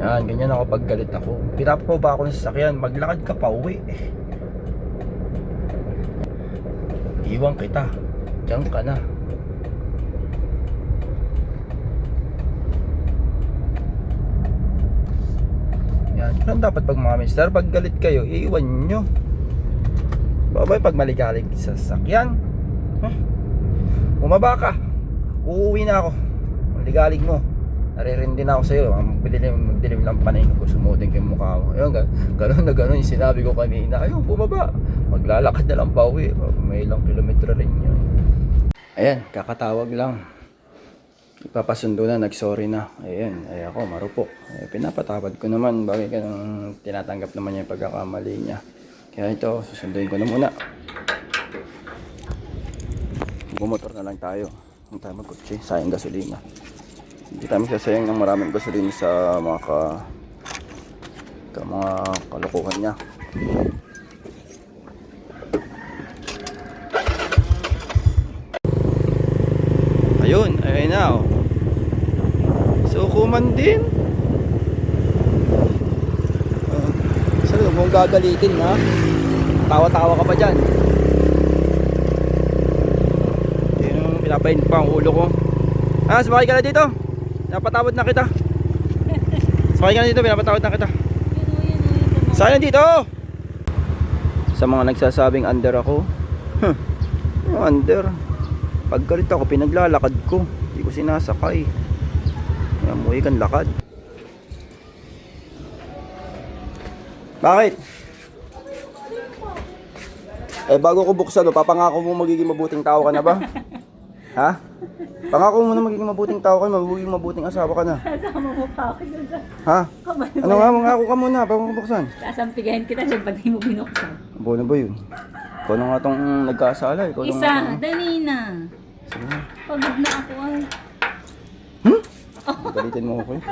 Yan, ganyan ako pag galit ako. Pinapababa ako ng sasakyan, maglakad ka pa uwi. Iwan kita. Diyan ka na. Yan, ganun dapat pag mga mister. Pag galit kayo, iiwan nyo. Babay pag maligalig sa sasakyan. Bumaba ka. Uuwi na ako. Maligalig mo. Naririndi na ako sa'yo. Magdilim lang paningin ko. Sumutin ko yung mukha mo. Ayun, gano'n na gano'n yung sinabi ko kanina. Ayun, bumaba. Maglalakad na lang pauwi. May ilang kilometro rin yun. Ayan, kakatawag lang. Ipapasundo na, nagsorry na. Ayan, ay ako, marupok. Pinapatawad ko naman. Bagay ka nang tinatanggap naman niya yung pagkakamali niya. Kaya ito, susunduin ko na muna. Bumotor na lang tayo. Huwag tayo magkotse, sayang gasolina. Hindi tayo magsasayang ng maraming gasolina sa mga mga kalokohan niya. Ayun, ayun na oh. Sukuman din. Saan mong gagalitin ha? Tawa-tawa ka pa dyan. Yung pinapain pa ang ulo ko. Sumakay ka na dito. Napatawad na kita. Sumakay ka na dito, pinapatawad na kita. Sumakay na dito. Sa mga nagsasabing under ako, under. Pag galit ako, pinaglalakad ko. Hindi ko sinasakay. Kaya muwi kang lakad. Bakit? Bago ko buksan, papangako mo magiging mabuting tao ka na ba? Ha? Pangako mo na magiging mabuting tao ka, magiging mabuting asawa ka na. Kasama mo pa ako dun sa... Ha? Ano nga, mangako ka muna bago ko buksan. Sasampigahin kita siya pag di mo binuksan. Buo na ba yun? Ikaw na nga itong nagkasala. Isa, dali na. Sige na. Pagod na ako ay. Galitin mo ako eh.